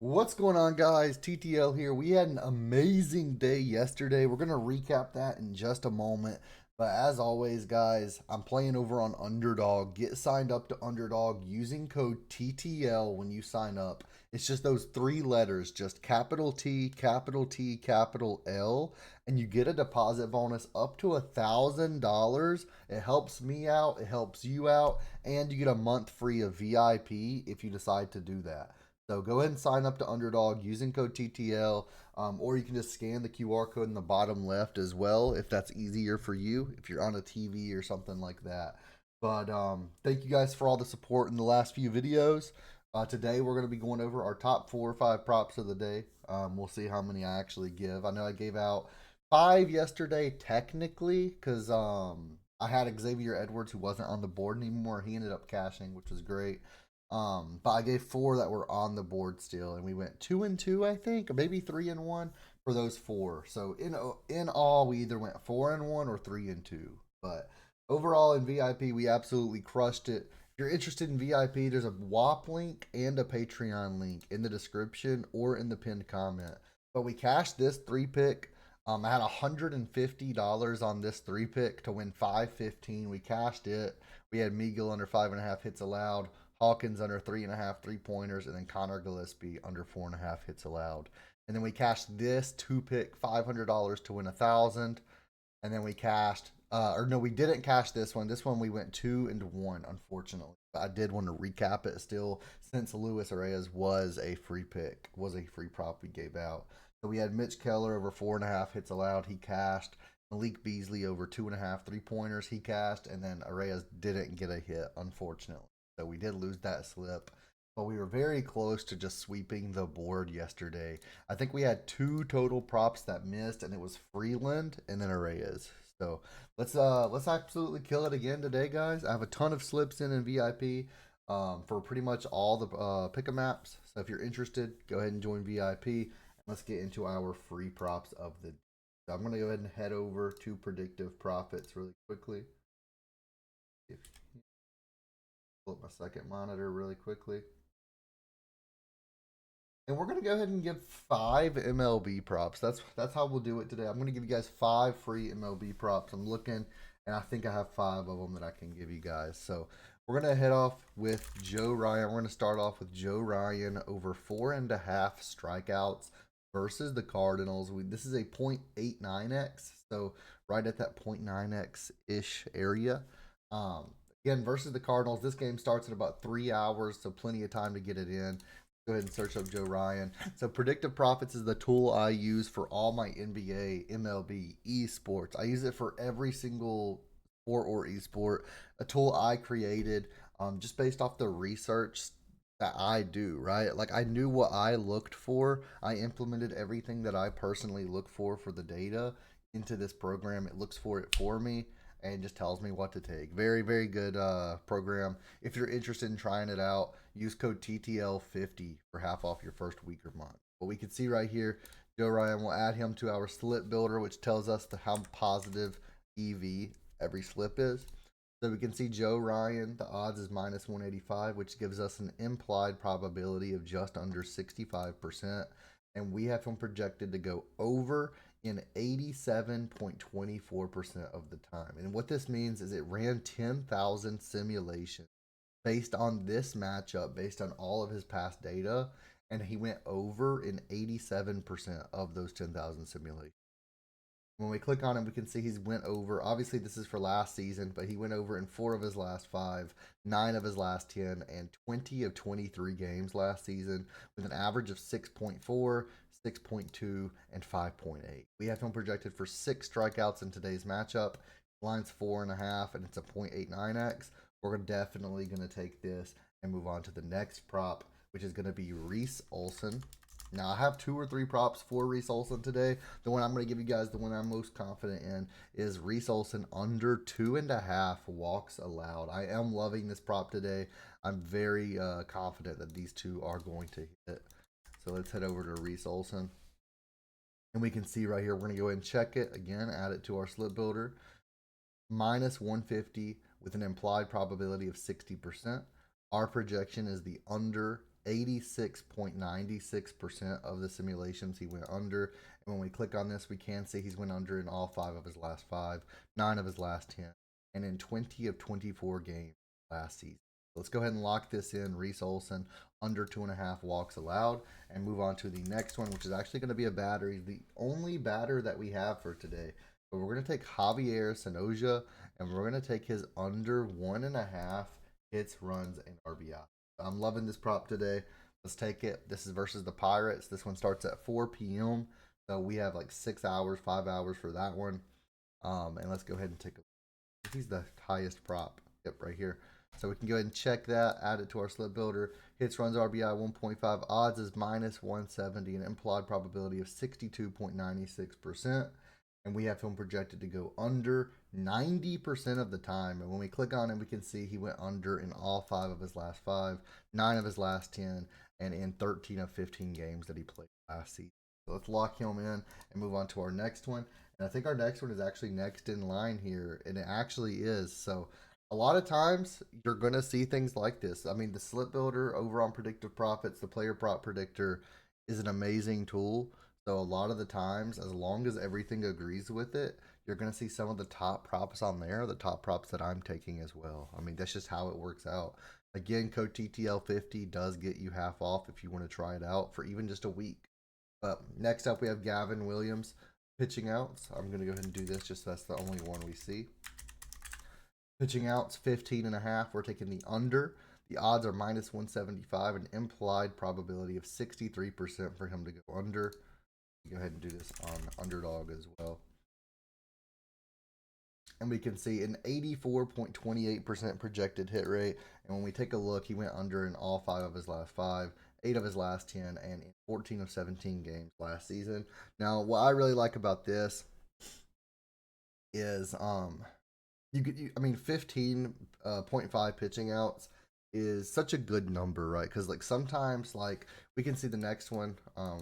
What's going on, guys? TTL here. We had an amazing day yesterday. We're going to recap that in just a moment. But as always, guys, I'm playing over on Underdog. Get signed up to Underdog using code TTL when you sign up. It's just those three letters, just capital T, capital T, capital L, and you get a deposit bonus up to $1,000. It helps me out, it helps you out, and you get a month free of VIP if you decide to do that. So go ahead and sign up to Underdog using code TTL, or you can just scan the QR code in the bottom left as well if that's easier for you, if you're on a TV or something like that. But thank you guys for all the support in the last few videos. Today we're going to be going over our top 4 or 5 props of the day. We'll see how many I actually give. I know I gave out 5 yesterday technically because I had Xavier Edwards who wasn't on the board anymore. He ended up cashing, which was great. But I gave 4 that were on the board still, and we went 2-2, I think, or maybe 3-1 for those 4. So in all, we either went 4-1 or 3-2. But overall in VIP, we absolutely crushed it. If you're interested in VIP, there's a WAP link and a Patreon link in the description or in the pinned comment. But we cashed this 3-pick. I had $150 on this 3-pick to win 515. We cashed it. We had Meagle under 5.5 hits allowed. Hawkins under 3.5 3-pointers, and then Connor Gillespie under 4.5 hits allowed. And then we cashed this 2-pick $500 to win 1,000. And then we cashed, or no, we didn't cash this one. This one we went 2-1, unfortunately. But I did want to recap it still, since Luis Reyes was a free pick, was a free prop we gave out. So we had Mitch Keller over 4.5 hits allowed. He cashed. Malik Beasley over 2.5 3-pointers. He cashed. And then Reyes didn't get a hit, unfortunately. So we did lose that slip, but we were very close to just sweeping the board yesterday. I think we had 2 total props that missed, and it was Freeland and then Arraez. So let's absolutely kill it again today, guys. I have a ton of slips in VIP for pretty much all the pick'em maps. So if you're interested, go ahead and join VIP. And let's get into our free props of the day. So I'm gonna go ahead and head over to predictive profits really quickly. If pull up my second monitor really quickly. And we're gonna go ahead and give 5 MLB props. That's how we'll do it today. I'm gonna give you guys 5 free MLB props. I'm looking, and I think I have 5 of them that I can give you guys. So we're gonna head off with Joe Ryan. We're gonna start off with Joe Ryan over 4.5 strikeouts versus the Cardinals. This is a 0.89x, so right at that 0.9x ish area. Um, Again, versus the Cardinals, this game starts in about 3 hours, so plenty of time to get it in. Go ahead and search up Joe Ryan. So predictive profits is the tool I use for all my NBA, MLB, esports. I use it for every single sport or esport. A tool I created just based off the research that I do, right? Like I knew what I looked for. I implemented everything that I personally look for the data into this program. It looks for it for me and just tells me what to take. Very, very good program. If you're interested in trying it out, use code TTL50 for half off your first week or month. But we can see right here, Joe Ryan will add him to our slip builder, which tells us how positive EV every slip is. So we can see Joe Ryan, the odds is -185, which gives us an implied probability of just under 65%. And we have him projected to go over in 87.24% of the time. And what this means is it ran 10,000 simulations based on this matchup, based on all of his past data, and he went over in 87% of those 10,000 simulations. When we click on him, we can see he's went over. Obviously, this is for last season, but he went over in 4 of his last 5, 9 of his last 10, and 20 of 23 games last season with an average of 6.4, 6.2, and 5.8. We have him projected for 6 strikeouts in today's matchup. Line's 4.5, and it's a 0.89x. We're definitely going to take this and move on to the next prop, which is going to be Reese Olson. Now, I have 2 or 3 props for Reese Olson today. The one I'm going to give you guys, the one I'm most confident in, is Reese Olson under 2.5 walks allowed. I am loving this prop today. I'm very confident that these 2 are going to hit. So let's head over to Reese Olson. And we can see right here, we're going to go ahead and check it. Again, add it to our slip builder. -150 with an implied probability of 60%. Our projection is the under 86.96% of the simulations he went under. And when we click on this, we can see he's went under in all 5 of his last 5, 9 of his last 10, and in 20 of 24 games last season. Let's go ahead and lock this in. Reese Olson under 2.5 walks allowed, and move on to the next one, which is actually going to be a batter. He's the only batter that we have for today. But we're going to take Javier Sanoja, and we're going to take his under 1.5 hits, runs, and RBI. I'm loving this prop today. Let's take it. This is versus the Pirates. This one starts at 4 p.m. So we have like 6 hours, 5 hours for that one. And let's go ahead and take a look. He's the highest prop. Yep, right here. So we can go ahead and check that, add it to our slip builder. Hits, runs, RBI 1.5. Odds is minus 170, an implied probability of 62.96%. And we have him projected to go under 90% of the time. And when we click on him, we can see he went under in all 5 of his last 5, 9 of his last 10, and in 13 of 15 games that he played last season. So let's lock him in and move on to our next one. And I think our next one is actually next in line here, and it actually is. So a lot of times you're going to see things like this. I mean, the slip builder over on Predictive Profits, the player prop predictor, is an amazing tool. So a lot of the times, as long as everything agrees with it, you're going to see some of the top props on there, the top props that I'm taking as well. I mean, that's just how it works out. Again, code TTL50 does get you half off if you want to try it out for even just a week. But next up, we have Gavin Williams pitching outs. I'm going to go ahead and do this just so that's the only one we see. Pitching outs 15.5. We're taking the under. The odds are minus 175, an implied probability of 63% for him to go under. Go ahead and do this on underdog as well. And we can see an 84.28% projected hit rate. And when we take a look, he went under in all 5 of his last 5, 8 of his last 10, and in 14 of 17 games last season. Now, what I really like about this is, I mean, 15.5 pitching outs is such a good number, right? Because like sometimes, like we can see the next one.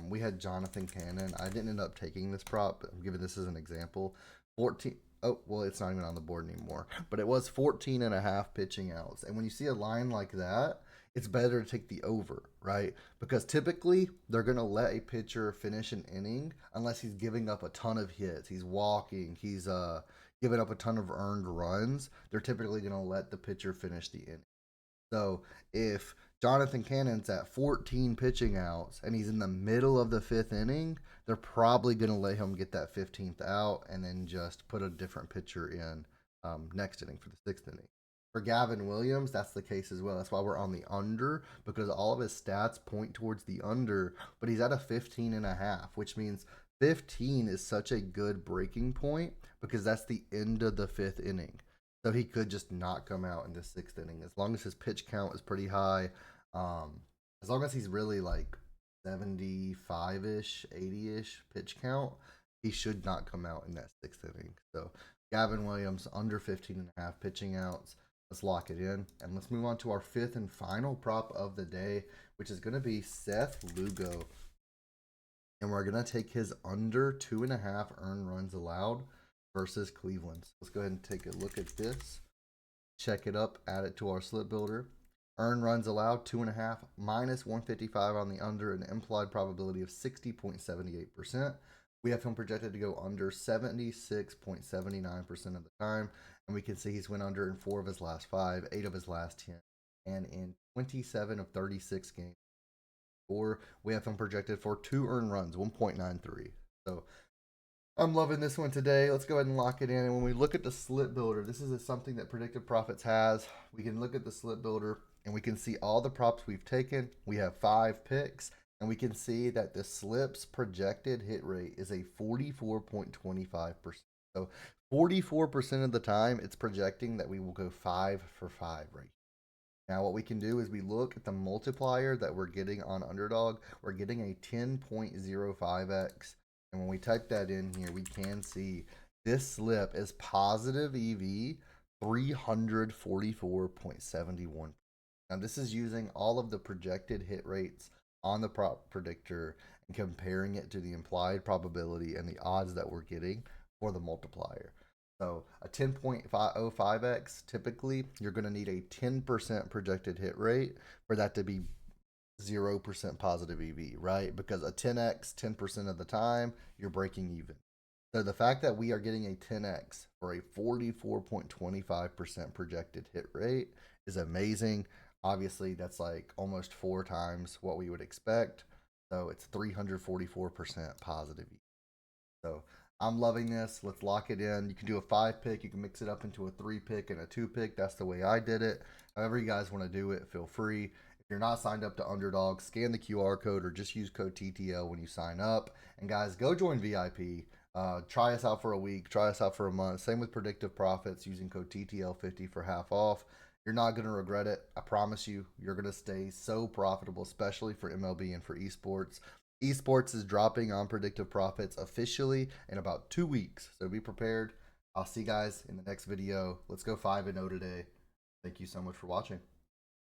We had Jonathan Cannon. I didn't end up taking this prop, but I'm giving this as an example. 14. Oh, well, it's not even on the board anymore. But it was 14.5 pitching outs. And when you see a line like that, it's better to take the over, right? Because typically they're going to let a pitcher finish an inning unless he's giving up a ton of hits. He's walking. He's giving up a ton of earned runs. They're typically going to let the pitcher finish the inning. So if Jonathan Cannon's at 14 pitching outs and he's in the middle of the 5th inning, they're probably going to let him get that 15th out and then just put a different pitcher in next inning for the 6th inning. For Gavin Williams, that's the case as well. That's why we're on the under, because all of his stats point towards the under, but he's at a 15.5, which means 15 is such a good breaking point because that's the end of the 5th inning. So he could just not come out in the 6th inning. As long as his pitch count is pretty high, as long as he's really like 75-ish, 80-ish pitch count, he should not come out in that 6th inning. So Gavin Williams, under 15.5 pitching outs. Let's lock it in. And let's move on to our 5th and final prop of the day, which is going to be Seth Lugo. And we're going to take his under 2.5 earned runs allowed versus Cleveland. So let's go ahead and take a look at this. Check it up, add it to our slip builder. Earned runs allowed 2.5, minus 155 on the under, an implied probability of 60.78%. We have him projected to go under 76.79% of the time. And we can see he's went under in 4 of his last 5, 8 of his last 10, and in 27 of 36 games. Or we have him projected for 2 earned runs, 1.93. So I'm loving this one today. Let's go ahead and lock it in. And when we look at the slip builder, this is something that Predictive Profits has. We can look at the slip builder and we can see all the props we've taken. We have 5 picks, and we can see that the slip's projected hit rate is a 44.25%. So 44% of the time, it's projecting that we will go 5 for 5 right here. Now, what we can do is we look at the multiplier that we're getting on Underdog. We're getting a 10.05x. And when we type that in here, we can see this slip is positive EV 344.71. Now, this is using all of the projected hit rates on the prop predictor and comparing it to the implied probability and the odds that we're getting for the multiplier. So a 10.05x, typically you're going to need a 10% projected hit rate for that to be 0% positive EV, right? Because a 10x 10% of the time, you're breaking even. So the fact that we are getting a 10x for a 44.25% projected hit rate is amazing. Obviously, that's like almost 4 times what we would expect. So it's 344% positive. So I'm loving this. Let's lock it in. You can do a 5 pick. You can mix it up into a 3 pick and a 2 pick. That's the way I did it. However you guys want to do it, feel free. If you're not signed up to Underdog, scan the QR code or just use code TTL when you sign up. And guys, go join VIP. Try us out for a week. Try us out for a month. Same with Predictive Profits using code TTL50 for half off. You're not going to regret it. I promise you, you're going to stay so profitable, especially for MLB and for esports. Esports is dropping on Predictive Profits officially in about 2 weeks. So be prepared. I'll see you guys in the next video. Let's go 5-0 today. Thank you so much for watching.